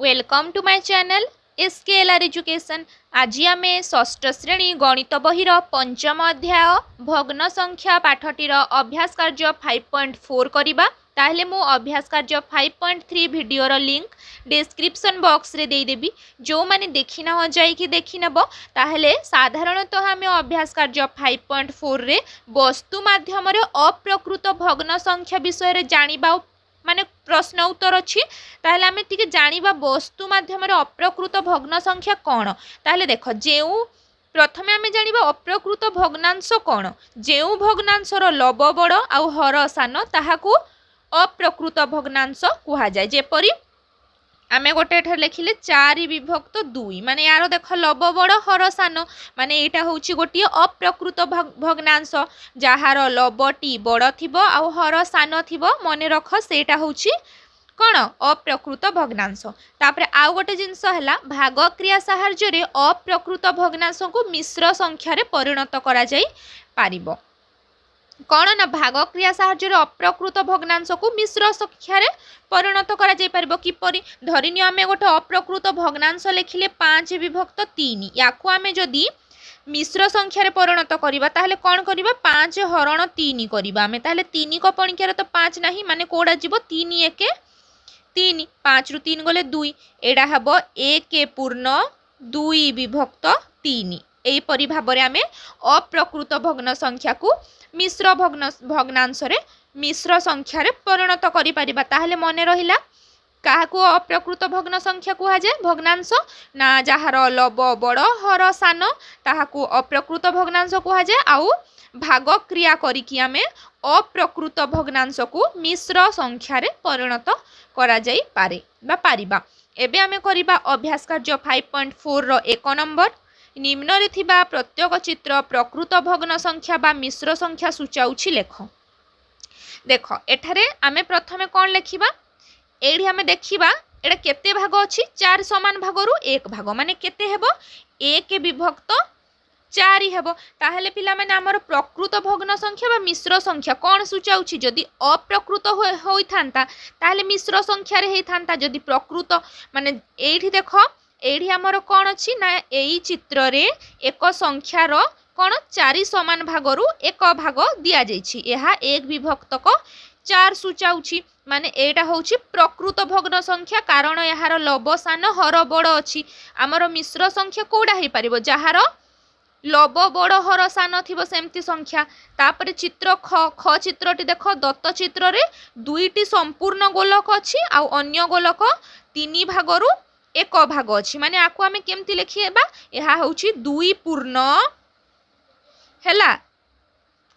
Welcome to my channel SKLR education. आज आम षष्ठ श्रेणी गणित बहिर पंचम अध्याय भग्न संख्या पाठटीर अभ्यास कार्य 5.4 करवा। ताहले मु अभ्यास कार्य 5.3 वीडियोर लिंक डिस्क्रिप्शन बॉक्स रे देदेवी। जो माने देखी न हो जाइए देखी नब ताहले साधारणतः आम अभ्यास कार्य 5.4 रे वस्तु माध्यम अप्रकृत भग्न संख्या विषय जानिबा माने प्रश्न उत्तर अच्छी। ताहले आमे टिके जानिबा वस्तु माध्यम अप्रकृत भग्न संख्या कौन। ताहले देख जेउ प्रथमे आमे जानिबा अप्रकृत भग्नांश कौन। जेउ भग्नांशर लब बड़ आउ हर सान ताहाकू अप्रकृत भग्नांश कुहा जाय। जेपरी आमे गोटे एठार लिखिले 4/2 माने यार देख लब बड़ हर सान माने एटा होउची गोटे अप्रकृत भग्नांश जहार लबटी बड़ थिबो आउ हर सान थिबो मने रख सेटा होउची कौन अप्रकृत भग्नांश। तापरे आउ गोटे जिनस हला भाग क्रिया सहाय्य रे अप्रकृत भग्नांश को मिश्र संख्या रे परिणत करा जाई पारिबो। कौन ना भाग क्रिया सहाय्य अप्रकृत भग्नांश को मिश्र संख्या रे परिणत करा जाई पारिबो। किपरि धरिनि आमे गोटे अप्रकृत भग्नांश लिखिले 5/3 याकू आमे जदी मिश्र संख्या रे परिणत करिबा ताहले कोन करिबा 5 हरण 3 करिबा आमे। ताहले 3 को पणिक्यार तो 5 नाही माने कोडा जीवो 3 1 3 5 रु 3 गले 2 एडा हबो 1 पूर्ण 2/3। एई परि भाबरे आमे अप्रकृत भग्न संख्या को मिश्र भग्नांश रे मिश्र संख्या रे परिणत करि परिबा। ताहले मने रहिला काहाकू अप्रकृत भग्न संख्या कुहा जाय भग्नांश ना जहार लब बड़ हर सान ताहाकू अप्रकृत भग्नांश कुहा जाय। आउ भाग क्रिया करिकी आमे अप्रकृत भग्नांश को मिश्र संख्या रे परिणत करा जाई पारे बा पारिबा। एबे आमे करिबा अभ्यास कार्य 5.4 रो 1 नंबर। निम्न रे थिबा प्रत्येक चित्र प्रकृत भग्न संख्या बा मिश्र संख्या सूचाउछि लेख। देख एठारे आमे प्रथमे कोन लेखिबा एठी आमे देखिबा एटा केते भाग अछि 4 समान भागरु 1 भाग माने केते हेबो 1/4 हेबो। ताहले पिला माने हमर प्रकृत भग्न संख्या बा मिश्र संख्या कोन सूचाउछि जदि अप्रकृत होई थांता ताहले मिश्र संख्या रे हेई थांता। जदि प्रकृत माने एठी देखो एठी हमर कोन अछि ना एई चित्र रे एक संख्यार कोन 4 समान भागरु 1 भाग दिया जाइछि एहा 1/4 सूचाउछि माने एटा होउछि प्रकृत भग्न संख्या। कारण यार लब सान हर बड़ अछि आमर मिश्र संख्या कोडा हेई परिबो जहार लब बड़ हर सान थिबो सेमति संख्या। तापरे चित्र ख चित्रटी देख दत्त चित्र रे दुईटी संपूर्ण गोलक अछि आउ अन्य गोलक 3 भागरु 1 भाग अछि माने आकु आमे केमति लिखिबा एहा होउछि 2 पूर्ण हैला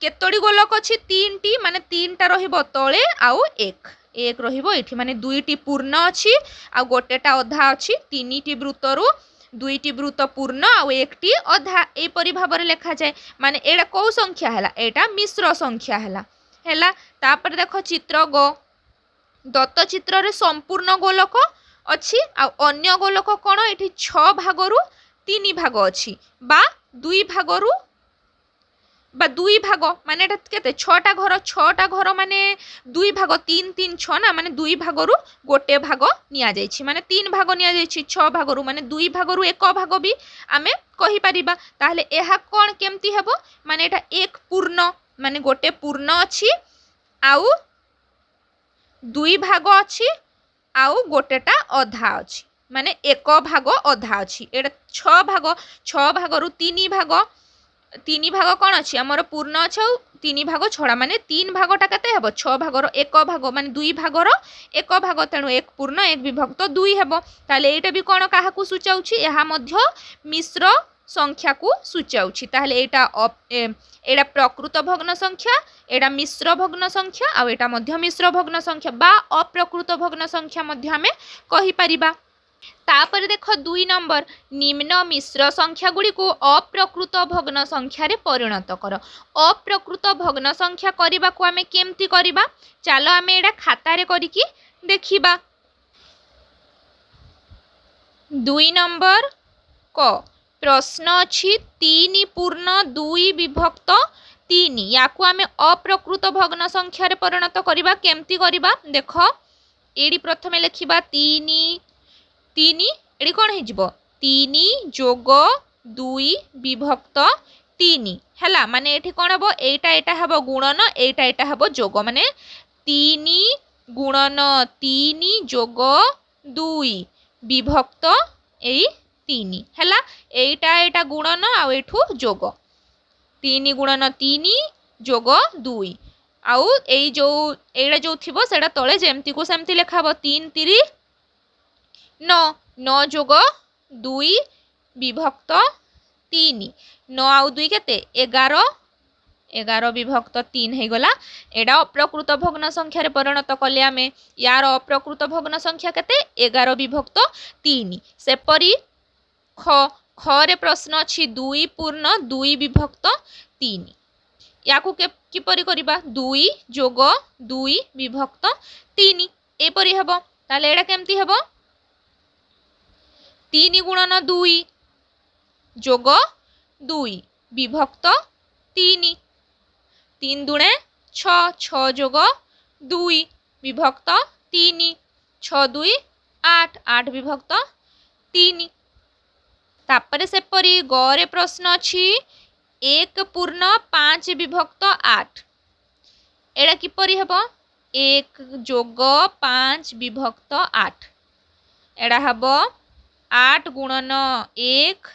केतोडी गोलक अछि 3टी माने 3टा रहिबो तळे आउ 1 रहिबो एठी माने 2टी पूर्ण अछि आ गोटेटा अधा अछि 3टी वृत्तरु 2टी वृत्त पूर्ण आउ 1टी अधा ए परि भाबरे लेखा जाय माने एडा को संख्या हैला एटा मिश्र संख्या हैला। तापर देखो चित्र ग दत्त चित्र रे संपूर्ण गोलक अछि आ अन्य गोलक कोन एठी 6 भागरु 3 भाग अछि बा 2 भागरु बा 2 भाग माने एटा केते 6टा घर माने 2 भाग 3 3 6 ना माने 2 भागरु गोटे भाग निया जाइछि माने 3 भाग निया जाइछि 6 भागरु माने 2 भागरु 1 भाग भी आमे कहि परिबा। ताहले एहा कोन केमति हेबो माने एटा 1 पूर्ण माने गोटे पूर्ण अछि आउ 2 भाग अछि आउ गोटेटा अधा अछि माने 1 भाग अधा अछि एटा 6 भागरु 3 भाग कोन अछि हमर पूर्ण अछि 3 भाग छड़ा माने 3 भागटा कते हेबो 6 भागर 1 भाग माने 2 भागर 1 भाग तेणु 1 पूर्ण 1/2 हेबो। ताले एटा भी कोन काहाकू सूचाउछि एहा मध्य मिश्र संख्या को सूचाउछि। ताहले एटा प्रकृत भग्न संख्या एटा मिश्र भग्न संख्या आ एटा मध्य मिश्र भग्न संख्या बा अप्रकृत भग्न संख्या मध्य हमें कहि परिबा। तापर देख 2 नंबर निम्न मिश्र संख्या गुडी को अप्रकृत भग्न संख्या रे परिणत कर। अप्रकृत भग्न संख्या करिबा को आमे केमति करिबा चलो आमे एडा खाता रे करिकी देखिबा। 2 नंबर क प्रश्न अछि 3 पूर्ण 2/3 याकू आमे अप्रकृत भग्न संख्या रे परिणत करिबा केमति करिबा देख एडी प्रथमे लिखिबा 3 तीन एटी कौन हो तीन जोग 2 विभक्त 3 है माने एठी कौन हम एटा हम गुणन एटा हम जोग माने 3 गुणन 3 जोग 2 विभक्त एई 3 है एटा गुणन आउ एठू जोग 3 गुणन 3 जोग 2 आउ एई जो एड़ा जो थिबो सेटा तळे जेमती को सेमती लेखाबो 3 3 9 9 जोग 2 विभक्त 3 9 आउ 2 केते 11 11 विभक्त 3 हो गला एडा अप्रकृत भग्न संख्या रे परिणत कले आमे यार अप्रकृत भग्न संख्या केते 11 विभक्त 3 सेपरी ख ख रे प्रश्न अछि 2 पूर्ण 2 विभक्त 3 याकू किपरि करिबा 2 जोग 2 विभक्त 3 एपरि हेबो ताले एडा केमती हेबो 3 गुणन 2 जोग 2 विभक्त 3 3 दुणे 6 6 जोग 2 विभक्त 3 6 2 8 8 विभक्त 3 तापरे सेपरी गरे प्रश्न अछि 1 पूर्ण 5 विभक्त 8 एडा किपरि हेबो 1 जोग 5 विभक्त 8 एडा हेबो 8 गुणन 1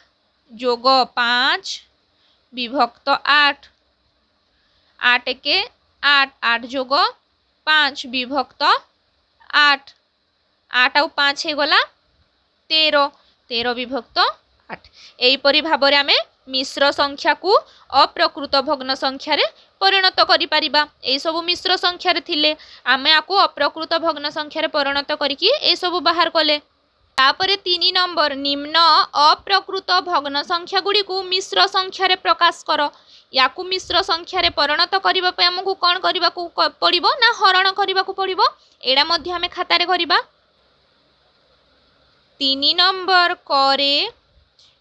जोग 5 विभक्त 8 8 के 8 8 जोग 5 विभक्त 8 8 आउ 5 हे गला 13 13 विभक्त 8 एहीपरि भाबरे आमे मिश्र संख्या को अप्रकृत भग्न संख्या रे परिणत करि परिबा एई सब मिश्र संख्या रे थिले आमे आको अप्रकृत भग्न संख्या रे परिणत करिकि एई सब बाहर कले तापरे 3 नंबर निम्न अप्रकृत भग्न संख्या गुडी को मिश्र संख्या रे प्रकाश कर याकू मिश्र संख्या रे परिणत करिबा पे हमकु कोन करिबा को पड़िबो ना हरण करिबा को पड़िबो एडा मध्ये हमें खाता रे करिबा 3 नंबर करे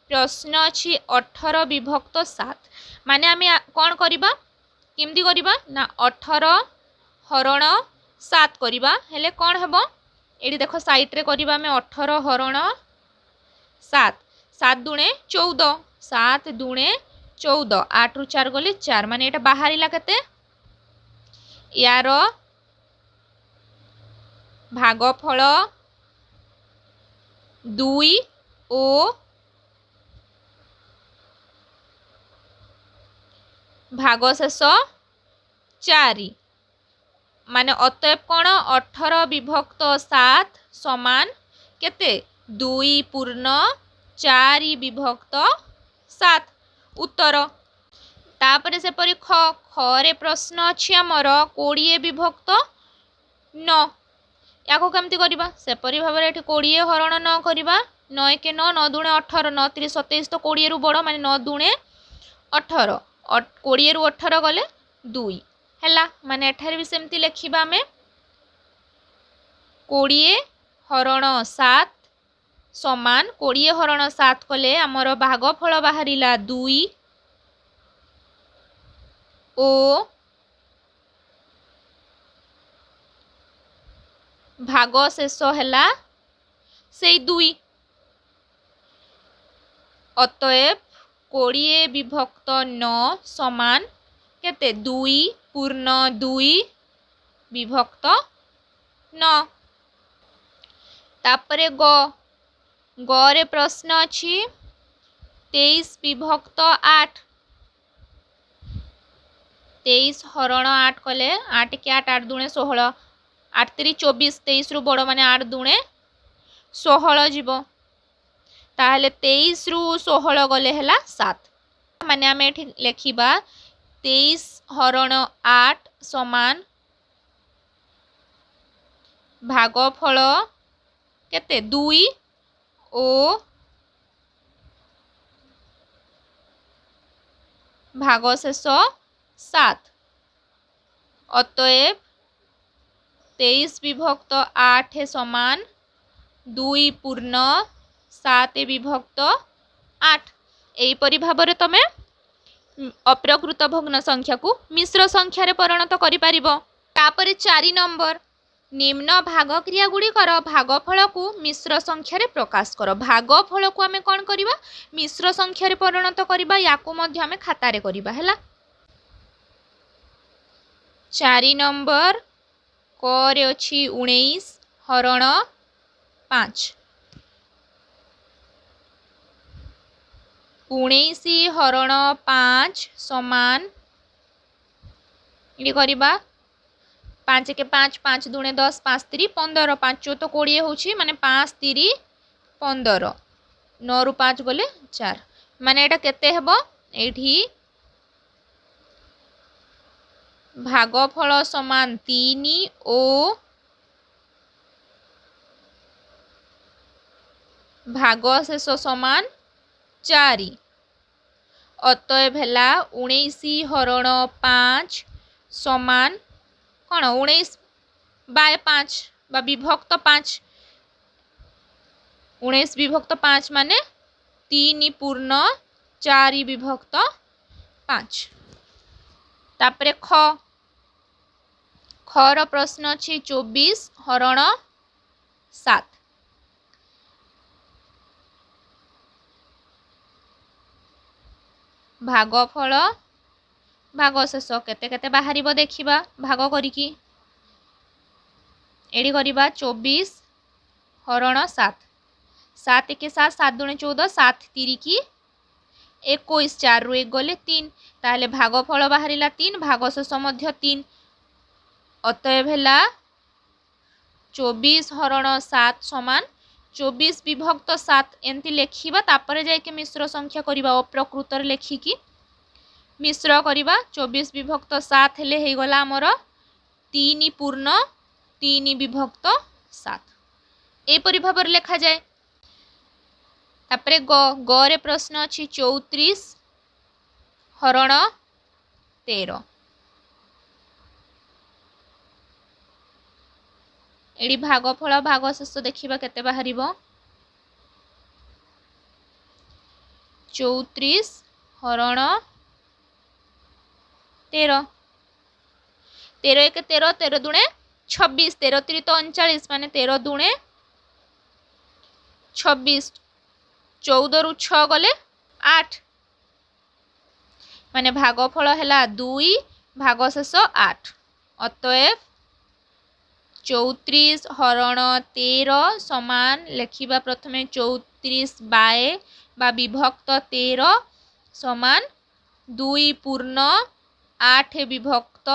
प्रश्न अछि 18 विभक्त 7 माने आमे कोन करिबा केमदी करिबा ना 18 हरण 7 करिबा हेले कोन हेबो एडी देखो साइड रे करिबा में 18 हरण 7 7 दुणे 14 7 दुणे 14 8 रु 4 गले 4 माने एटा बाहरिला केते यार भागफल 2 ओ भागशेष 4 माने अतएव कोण 18 विभक्त 7 समान केते 2 पूर्ण 4 विभक्त 7 उत्तर तापरे से परि ख रे प्रश्न अछि हमर 20 विभक्त 9 याको केमती करिबा से परि भाबरे एठी 20 हरण 9 करिबा 9 के 9 9 दुणे 18 9 3 27 तो 20 रु बड़ माने 9 दुणे 18 20 रु 18 गले 2 हैला माने एठारे भी सेमती लेखिबा में 20 हरण 7 समान 20 हरण 7 कले हमर भागफल बाहरिला 2 ओ भागशेष हैला से 2 अतएव 20 विभक्त 9 समान केते 2 पूर्ण 2 विभक्त 9 तापरे ग रे प्रश्न अछि 23 विभक्त 8 23 हरण 8 कले 8 के 8 8 दुणे 16 8 3 24 23 रु बड़ माने 8 दुणे 16 जीवो ताहले 23 रु 16 गले हैला 7 माने आमे एठी लेखिबा 23 हरण 8 समान भागफल केते 2 ओ भागशेष 7 अतएव 23 विभक्त 8 समान 2 पूर्ण 7 विभक्त 8 एहीपरि भाबरे तमे अप्रकृत भग्न संख्या को मिश्र संख्या रे परिणत करि परिबो तापरे 4 नंबर निम्न भाग क्रिया गुड़िकर भागफल को मिश्र संख्यार प्रकाश कर। भागफल को आम कौन करवा मिश्र संख्यार परिणत करवा या आम खातार करवा है। 4 नंबर क अच्छी 19 हरण 5 19 हरण 5 समान ये करवा 5 के 5 5 दूने 10 5 3 15 5 तो 20 होची माने 5 3 15 9 रु 5 गले 4 माने एटा केते हेबो एठी भागफल समान 3 और भागशेष समान 4 अतएव है 19 हरण 5 समान कौन 19 बाय 5 बा विभक्त 5 19 विभक्त 5 माने 3 पूर्ण 4 विभक्त 5। तापरे खर प्रश्न अच्छी 24 हरण 7 भागफल भागशेष केते केते बाहर देखा भाग करिकी एडी करिबा 24 हरण 7 7 के 7 7 दूने 14 7 3 की 21 4 रु 1 गले 3 ताहले भागफल बाहरिला 3 भागशेष मध्य 3 अतएव है 24 हरण 7 समान 24 विभक्त 7 एमती लेखिबा तापर जाके मिश्र संख्या करिबा अप्रकृत लेखिकी मिश्र करिबा 24 विभक्त 7 हेले हे गला हमर 3 पूर्ण 3 विभक्त 7 एपरि भाव लेखा जाए। तापरे ग रे प्रश्न अच्छी 34 हरण 13 एडी भागफल भागशेष देखिबा केते बाहरिबो 34 हरण 13 13 1 13 13 दूने 26 13 3 तो 39 माने 13 दूने 26 14 रु 6 गले 8 माने भागफल है 2 भागशेष 8 अतएव 34 हरण 13 समान लेखिबा प्रथमे 34 बाय बा विभक्त 13 समान 2 पूर्ण 8 विभक्त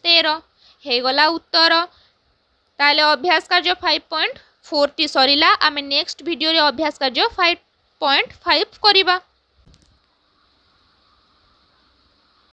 13 हे गला उत्तर। ताले अभ्यास कार्य 5.4 टी सरीला आमे नेक्स्ट वीडियो रे अभ्यास कार्य 5.5 करिबा।